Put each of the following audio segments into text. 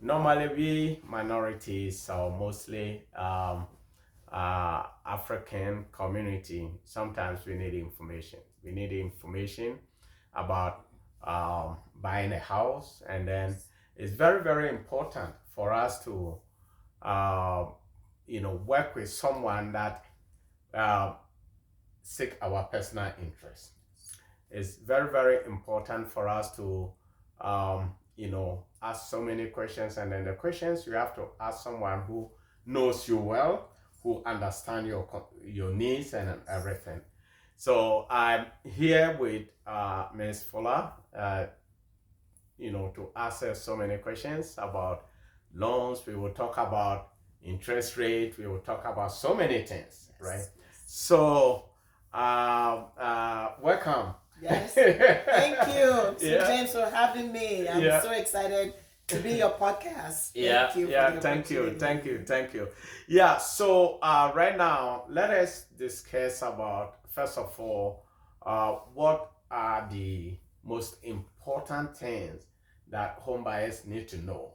normally we minorities or mostly African community, sometimes we need information. We need information about buying a house, and then it's very, very important for us to, uh, work with someone that uh, seek our personal interest. It's very, very important for us to, ask so many questions, and then the questions you have to ask someone who knows you well, who understand your needs and everything. So I'm here with Ms. Fuller, to answer so many questions about loans. We will talk about interest rate. We will talk about so many things, right? Yes. So, welcome. Yes. Thank you, Sir Yeah. James, for having me. I'm Yeah. so excited to be your podcast. Yeah, Thank you. yeah, For the thank you, opportunity. thank you. Yeah, so right now, let us discuss about, first of all, what are the most important things that home buyers need to know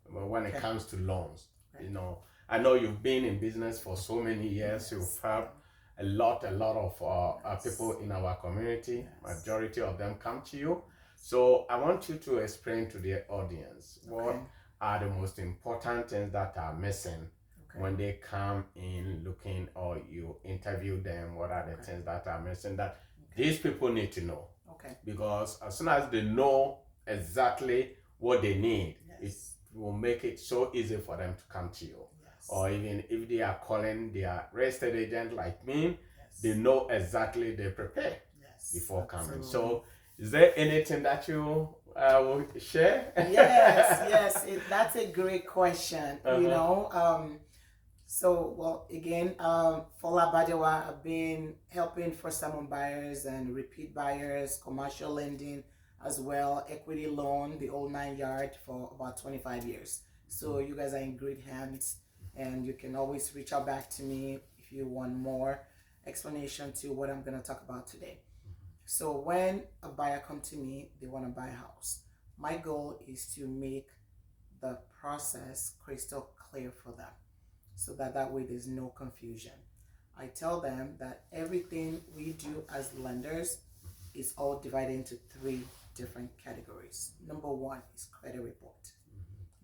when it Okay. comes to loans. Right. I know you've been in business for so many years. Yes. You've helped a lot of Yes. people in our community. Yes. Majority of them come to you. So I want you to explain to the audience what Okay. are the most important things that are missing Okay. when they come in looking, or you interview them. What are the Okay. things that are missing that these people need to know? Okay. Because as soon as they know exactly what they need, Yes. it will make it so easy for them to come to you. Yes. Or even if they are calling their real estate agent like me, Yes. they know exactly, they prepare Yes. before coming. Absolutely. So is there anything that you will share? Yes. That's a great question. Well, again, Fola Badewa, I've been helping first-time home buyers and repeat buyers, commercial lending as well, equity loan, the whole 9 yard for about 25 years. So you guys are in great hands, and you can always reach out back to me if you want more explanation to what I'm going to talk about today. So when a buyer comes to me, they want to buy a house. My goal is to make the process crystal clear for them, so that way there's no confusion. I tell them that everything we do as lenders is all divided into 3 different categories. Number 1 is credit report.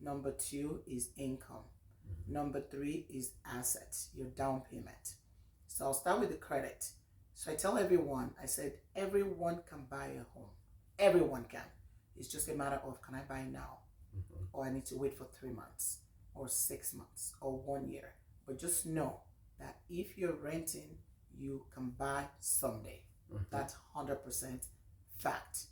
Number 2 is income. Number 3 is assets, your down payment. So I'll start with the credit. So I tell everyone, I said, everyone can buy a home. Everyone can. It's just a matter of, can I buy now? Or I need to wait for 3 months or 6 months or 1 year. But just know that if you're renting, you can buy someday. That's 100% fact.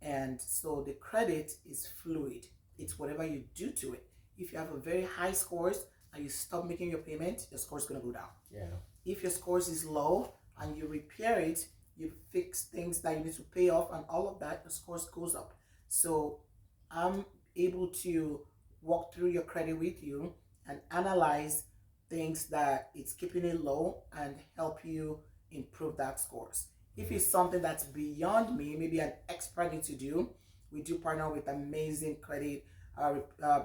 And so the credit is fluid. It's whatever you do to it. If you have a very high scores and you stop making your payment, your score is going to go down. Yeah. If your scores is low and you repair it, you fix things that you need to pay off and all of that, the scores goes up. So I'm able to walk through your credit with you and analyze things that it's keeping it low and help you improve that scores. If it's something that's beyond me, maybe an expert need to do, we do partner with amazing credit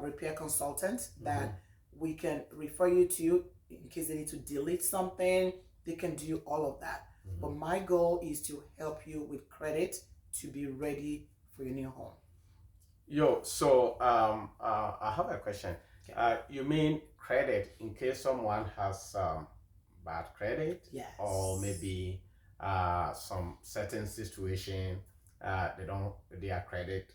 repair consultants that we can refer you to in case they need to delete something. They can do all of that. But my goal is to help you with credit to be ready for your new home. So I have a question. Okay. You mean credit in case someone has bad credit? Yes. Or maybe some certain situation, their credit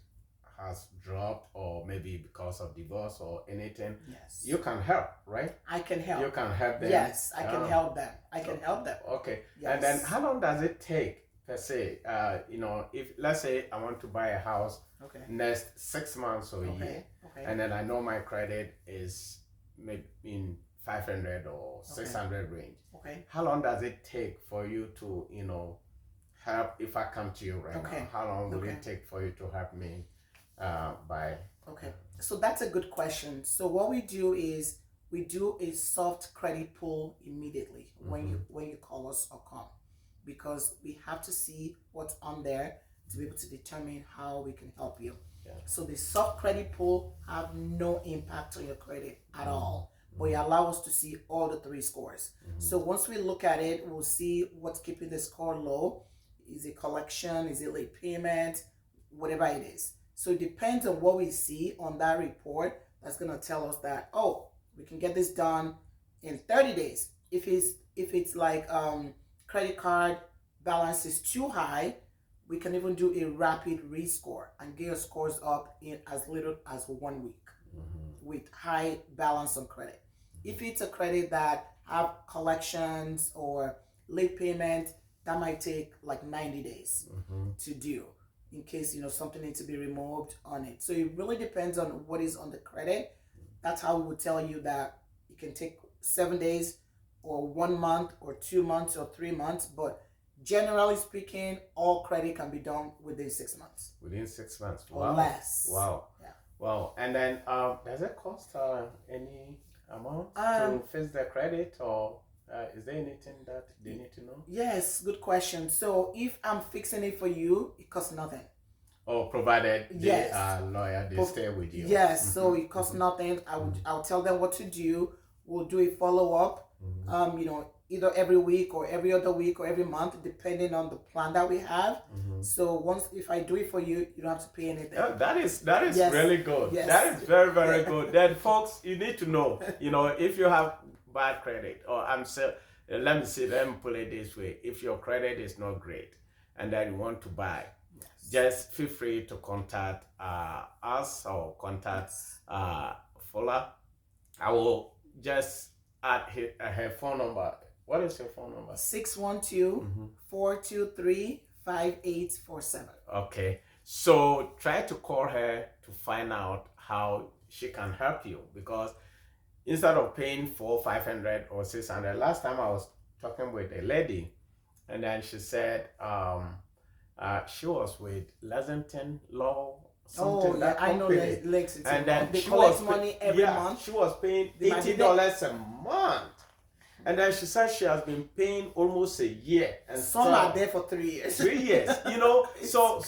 has dropped, or maybe because of divorce or anything. Yes. You can help, right? I can help. You can help them. Yes, I can help them. I can help them. Okay. Yes. And then how long does it take per se? If let's say I want to buy a house next 6 months or a year, and then I know my credit is maybe in 500 or 600 range. Okay. How long does it take for you to help? If I come to you right now, how long will it take for you to help me buy? Okay. So that's a good question. So what we do is we do a soft credit pull immediately when you call us or come, because we have to see what's on there to be able to determine how we can help you. Yeah. So the soft credit pull have no impact on your credit at all. But it allows us to see all the three scores. So once we look at it, we'll see what's keeping the score low. Is it collection? Is it late payment? Whatever it is. So it depends on what we see on that report. That's gonna tell us that, oh, we can get this done in 30 days. If it's like credit card balance is too high, we can even do a rapid rescore and get your scores up in as little as 1 week with high balance on credit. If it's a credit that have collections or late payment, that might take like 90 days to do in case something needs to be removed on it. So it really depends on what is on the credit. That's how we would tell you that it can take 7 days or 1 month or 2 months or 3 months, but generally speaking, all credit can be done within 6 months. Within 6 months. Or less. Wow. Yeah. Wow. And then does it cost any amount to fix their credit, or is there anything that they need to know? Yes, good question. So if I'm fixing it for you, it costs nothing. Oh, provided Yes. they are lawyer, they stay with you. Yes, so it costs nothing. I'll tell them what to do. We'll do a follow-up, either every week or every other week or every month, depending on the plan that we have. So if I do it for you, you don't have to pay anything. That is Yes. really good. Yes. That is very, very good. Then folks, you need to know, if you have bad credit, or let me put it this way. If your credit is not great and then you want to buy, just feel free to contact us or contact Fuller. I will just add her phone number. What is your phone number? 612-423-5847. Okay. So try to call her to find out how she can help you, because instead of paying $400, $500 or $600, last time I was talking with a lady, and then she said she was with Lexington Law. I know Lexington. And then they she collect was money every month. She was paying $80 a month. And then she said she has been paying almost a year. And some are there for 3 years. 3 years, so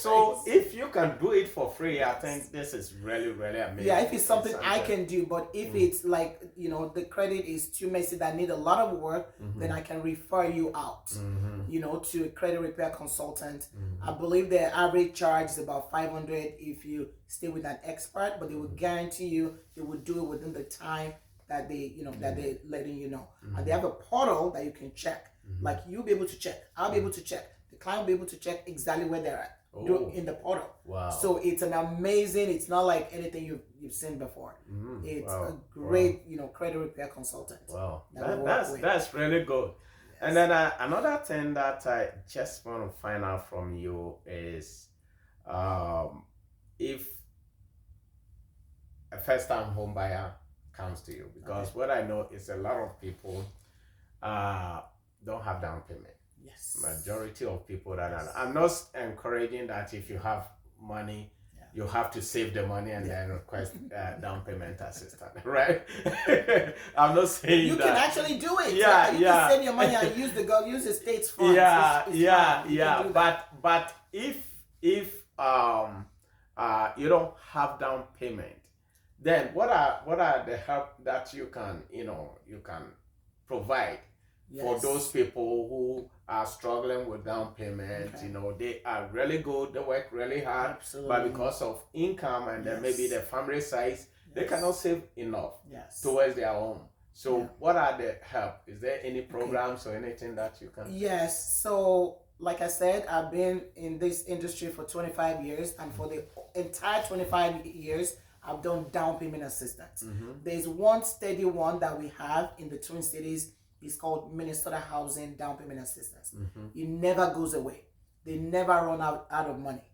if you can do it for free, I think this is really, really amazing. Yeah, if it's something I can do, but if it's like, the credit is too messy that need a lot of work, then I can refer you out, to a credit repair consultant. I believe the average charge is about $500 if you stay with an expert, but they will guarantee you they will do it within the time that they, that they're letting you know. And they have a portal that you can check. Like you'll be able to check. I'll be able to check. The client will be able to check exactly where they're at in the portal. Wow. So it's an amazing, it's not like anything you've seen before. It's a great, credit repair consultant. Wow. That's really good. Yes. And then another thing that I just want to find out from you is if a first-time home buyer comes to you, because what I know is a lot of people don't have down payment. Yes. Majority of people that I'm not encouraging that if you have money, you have to save the money and then request down payment assistance, right? I'm not saying you that. can actually do it. Yeah, you can save your money and use the state's funds. But if you don't have down payment, then what are the help that you can provide for those people who are struggling with down payment? They are really good, they work really hard, but because of income and then maybe the family size, they cannot save enough towards their home. So what are the help? Is there any programs or anything that you can? Yes. So like I said, I've been in this industry for 25 years, and for the entire 25 years, I've done down payment assistance. There's one steady one that we have in the Twin Cities. It's called Minnesota Housing Down Payment Assistance. It never goes away. They never run out of money.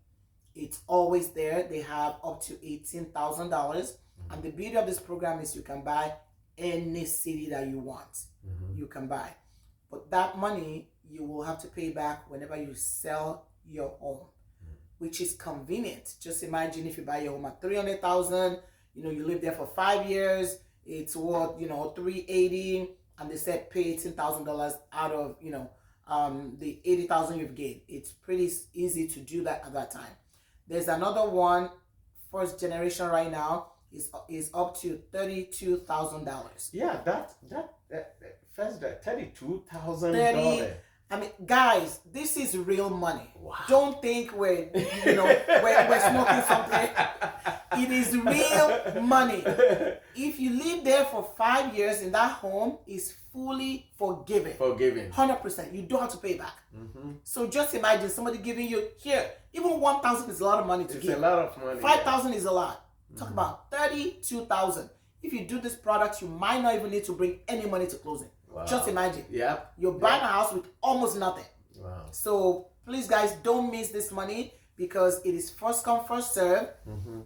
It's always there. They have up to $18,000. And the beauty of this program is you can buy any city that you want. You can buy. But that money, you will have to pay back whenever you sell your home, which is convenient. Just imagine if you buy your home at $300,000, you live there for 5 years, it's worth, $380,000, and they said pay $18,000 out of, the $80,000 you've gained. It's pretty easy to do that at that time. There's another one first generation right now is up to $32,000. Yeah, that first that $32,000. I mean, guys, this is real money. Wow. Don't think we're smoking something. It is real money. If you live there for 5 years in that home, is fully forgiven. 100%. You don't have to pay back. So just imagine somebody giving you here. Even 1,000 is a lot of money to give. It's a lot of money. 5,000 is a lot. Talk about 32,000. If you do this product, you might not even need to bring any money to closing. Wow. Just imagine. Yep. You're buying a house with almost nothing. Wow. So please, guys, don't miss this money because it is first come, first serve.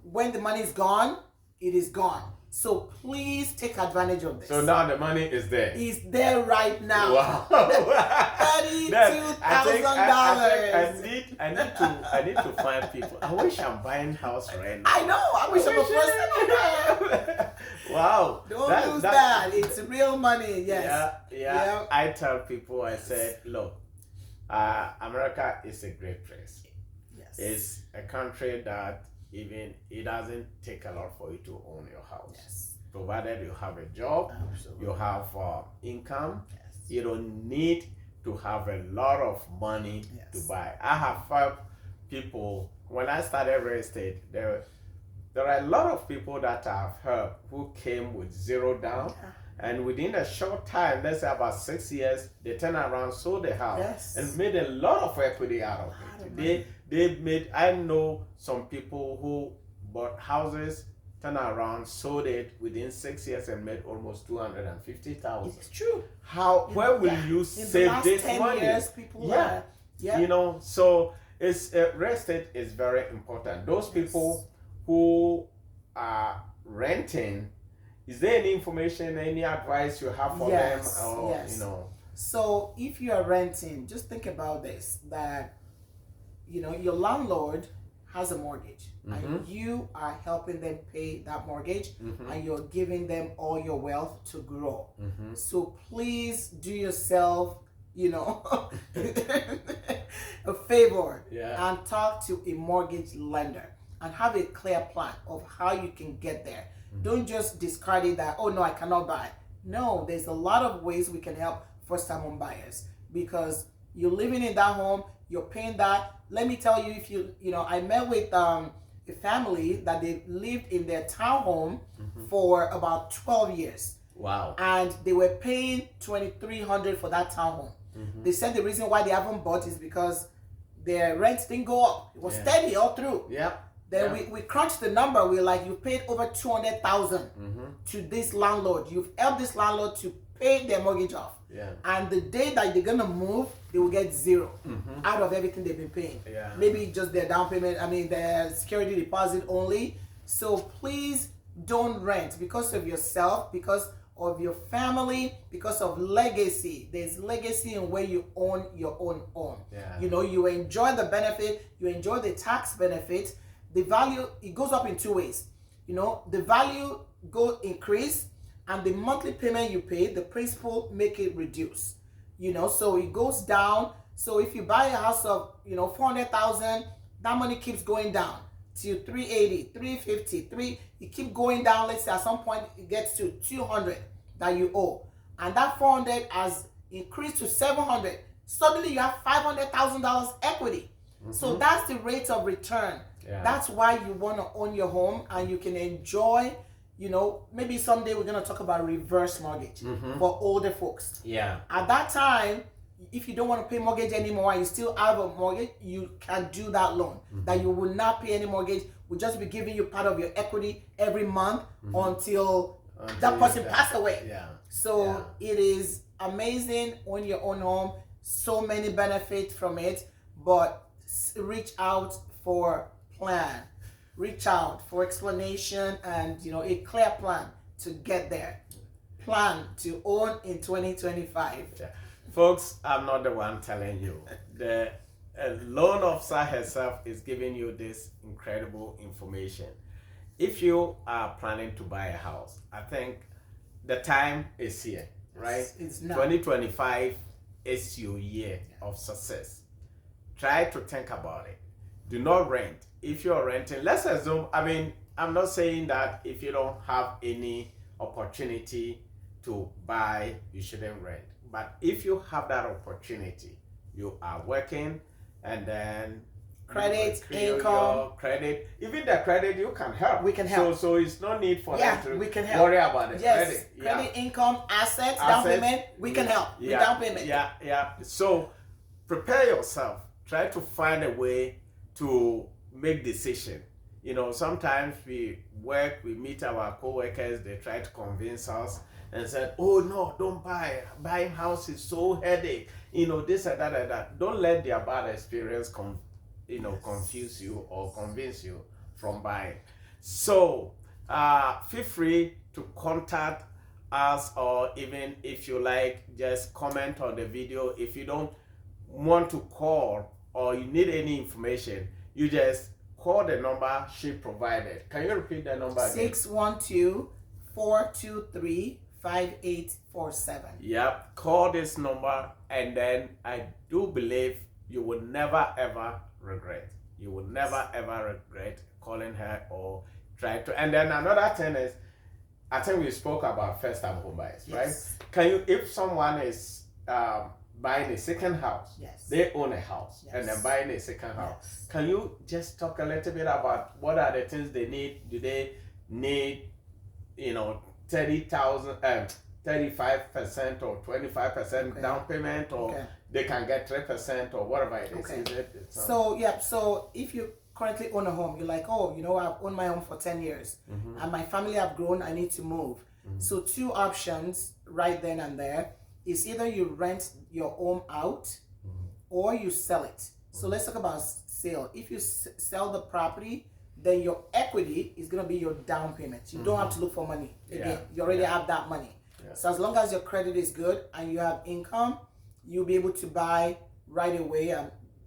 When the money is gone, it is gone. So please take advantage of this. So now the money is there. It's there right now. Wow. $32,000. I need to find people. I wish I'm buying house right now. I know. I wish I'm a person. Wow. Don't lose that. It's real money. Yes. Yeah. I tell people, I said, look, America is a great place. Yes. It's a country that even it doesn't take a lot for you to own your house. Yes. Provided you have a job, Absolutely. you have income, Yes. you don't need to have a lot of money to buy. I have helped people when I started real estate. There are a lot of people that I've helped who came with zero down, and within a short time, let's say about 6 years, they turn around, sold the house, and made a lot of equity out of it. They made. I know some people who bought houses, turned around, sold it within 6 years, and made almost $250,000. It's true. Where will you save this money? Years, people You know, so it's real estate is very important. Those people who are renting, is there any information, any advice you have for them? Or, you know? So if you are renting, just think about this, that your landlord has a mortgage and you are helping them pay that mortgage and you're giving them all your wealth to grow. So please do yourself, a favor and talk to a mortgage lender and have a clear plan of how you can get there. Don't just discard it that, oh no, I cannot buy. No, there's a lot of ways we can help first-time home buyers because you're living in that home, you're paying that. Let me tell you, I met with a family that they lived in their townhome for about 12 years. Wow. And they were paying $2,300 for that townhome. They said the reason why they haven't bought is because their rent didn't go up. It was steady all through. Then we crunched the number. We're like, you paid over $200,000 to this landlord. You've helped this landlord to pay their mortgage off. And the day that they're gonna move, they will get zero out of everything they've been paying. Maybe just their down payment. their security deposit only. So please don't rent because of yourself, because of your family, because of legacy. There's legacy in where you own your own home. You enjoy the benefit, you enjoy the tax benefit. The value, it goes up in two ways. The value increase, and the monthly payment you pay, the principal make it reduce. So it goes down. So if you buy a house of $400,000, that money keeps going down to $380,000, $350,000, it keep going down. Let's say at some point it gets to $200,000 that you owe, and that $400,000 has increased to $700,000. Suddenly you have $500,000 equity. So that's the rate of return. That's why you want to own your home, and you can enjoy. Maybe someday we're going to talk about reverse mortgage for older folks. At that time, if you don't want to pay mortgage anymore and you still have a mortgage, you can do that loan. That you will not pay any mortgage. We'll just be giving you part of your equity every month until that person passes away. So it is amazing. Own your own home. So many benefits from it. But reach out for plan. Reach out for explanation and a clear plan to get there. Plan to own in 2025. Folks, I'm not the one telling you. The loan officer herself is giving you this incredible information. If you are planning to buy a house, I think the time is here, right? It's now. 2025 is your year of success. Try to think about it. Do not rent. if you're renting, let's assume, I mean, I'm not saying that if you don't have any opportunity to buy, you shouldn't rent. But if you have that opportunity, you are working, and then Credit, your income. credit, even the credit, you can help. We can help. So it's no need for Yeah, them to we can help. worry about the Yes, credit. credit, income, assets, down payment. We can help with down payment. Yeah. So prepare yourself. Try to find a way to make decision. You know, sometimes we work, we meet our co-workers, they try to convince us and said, oh no, don't buy. Buying house is so headache. You know, this and that and that. Don't let their bad experience confuse you or convince you from buying. So feel free to contact us, or even if you like, just comment on the video. If you don't want to call or you need any information, you just call the number she provided. Can you repeat the number again? 612-423-5847. Yep, call this number, and then I do believe you will never ever regret. You will never ever regret calling her or try to. And then another thing is, I think we spoke about first-time home buyers, Yes. right? Can you, if someone is buying a second house, Yes. they own a house, Yes. and they're buying a second house, Yes. can you just talk a little bit about what are the things they need? Do they need, 30,000, 35% or 25% Okay. down payment, or Okay. they can get 3% or whatever it is? Okay. Is it, So if you currently own a home, you're like, oh, I've owned my home for 10 years and my family have grown, I need to move. So two options right then and there is either you rent your home out or you sell it. So let's talk about sale. If you sell the property, then your equity is going to be your down payment. You don't have to look for money. Again, you already have that money. Yeah. So as long as your credit is good and you have income, you'll be able to buy right away.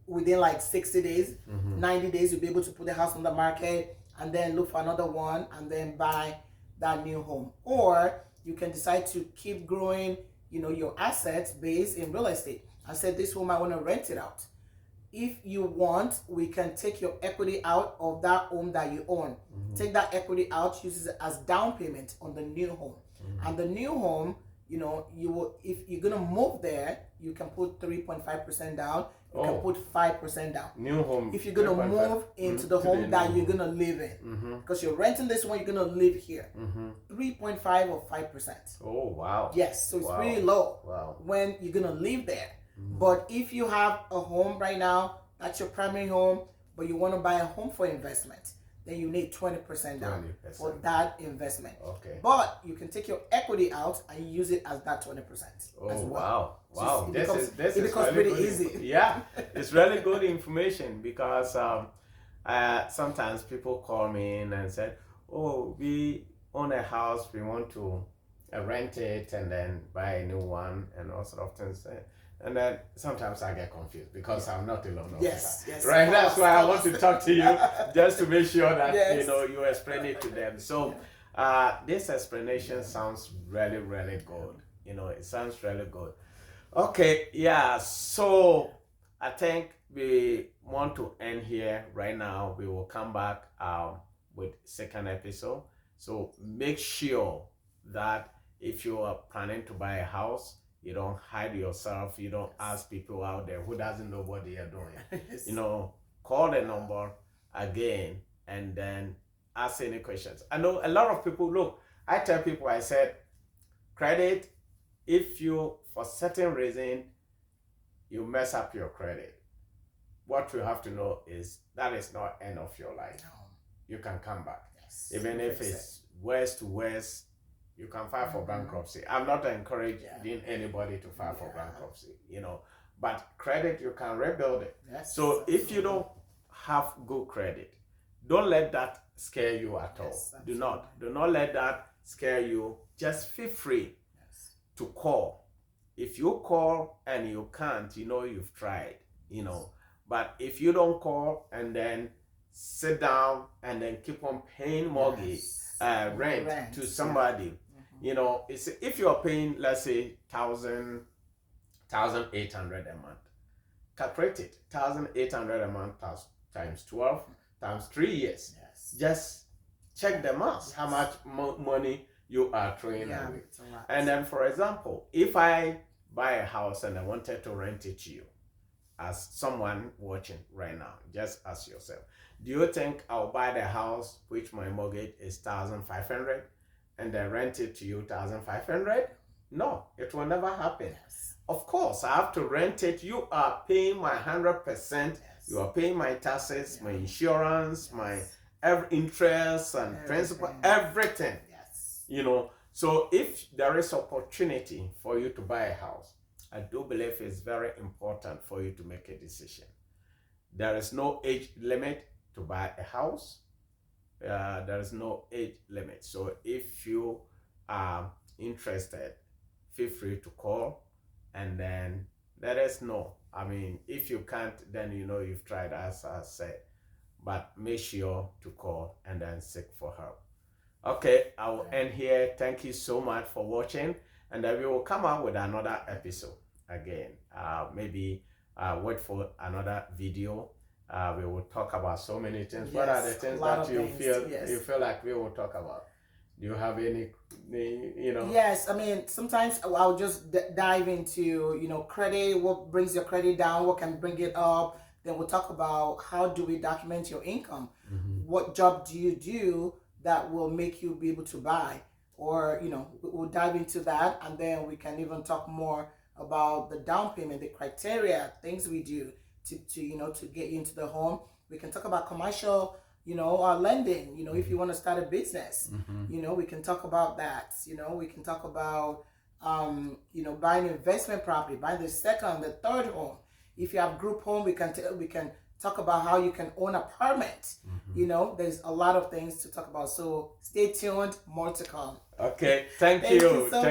Within like 60 days, 90 days, you'll be able to put the house on the market and then look for another one and then buy that new home. Or you can decide to keep growing, your assets base in real estate. I said, this home, I want to rent it out. If you want, we can take your equity out of that home that you own. Take that equity out, use it as down payment on the new home. And the new home, you will, if you're going to move there, you can put 3.5% down. You can put 5% down. New home. If you're going to move into the home that you're going to live in. Because you're renting this one, you're going to live here. 3.5 or 5%. Oh, wow. Yes, so it's pretty low when you're going to live there. But if you have a home right now, that's your primary home, but you want to buy a home for investment, then you need 20% down 20%. for that investment. Okay. But you can take your equity out and use it as that 20% as well. Wow. So This it is becomes really pretty good easy. Yeah, it's really good information, because sometimes people call me in and said, oh, we own a house, we want to rent it and then buy a new one and all sort of things. And then sometimes I get confused because I'm not alone. Yes. Right. That's why I want to talk to you, just to make sure that you explain it to them. So this explanation sounds really, really good. It sounds really good. Okay. Yeah. So I think we want to end here right now. We will come back with second episode. So make sure that if you are planning to buy a house, you don't hide yourself. You don't ask people out there who doesn't know what they are doing. Call the number again and then ask any questions. I know a lot of people, look, I tell people, I said, credit, if you, for certain reason, you mess up your credit, what you have to know is that is not end of your life. No. You can come back. Yes. Even if it's worse to worse, you can file for bankruptcy. I'm not encouraging anybody to file for bankruptcy, but credit, you can rebuild it. Yes, so if you don't have good credit, don't let that scare you at all. Do not let that scare you. Just feel free to call. If you call and you can't, you've tried, but if you don't call and then sit down and then keep on paying mortgage, rent to somebody, it's, if you're paying, let's say, 1,800 a month, calculate it. 1,800 a month times 12, times 3 years. Yes. Just check the math, how much money you are throwing away. It's a lot. And then, for example, if I buy a house and I wanted to rent it to you, as someone watching right now, just ask yourself, do you think I'll buy the house which my mortgage is 1,500 and then rent it to you 1,500? No, it will never happen. Yes. Of course, I have to rent it. You are paying my 100%. You are paying my taxes, my insurance, my interest and principal, everything. Yes. You know, so if there is opportunity for you to buy a house, I do believe it's very important for you to make a decision. There is no age limit to buy a house. There is no age limit. So if you are interested, feel free to call and then let us know. I mean, if you can't, then you know you've tried, as I said. But make sure to call and then seek for help. Okay, I will end here. Thank you so much for watching, and then we will come out with another episode again. Maybe wait for another video. We will talk about so many things. What are the things that you feel like we will talk about? Do you have any, you know? Yes, I mean, sometimes I'll just dive into, you know, credit, what brings your credit down, what can bring it up. Then we'll talk about how do we document your income? What job do you do that will make you be able to buy? Or, you know, we'll dive into that, and then we can even talk more about the down payment, the criteria, things we do to you know, to get you into the home. We can talk about commercial, you know, lending, you know, if you want to start a business, you know, we can talk about that. You know, we can talk about, you know, buying investment property, buying the second, the third home. If you have group home, we can talk about how you can own apartment. You know, there's a lot of things to talk about. So stay tuned, more to come. Okay, thank you. So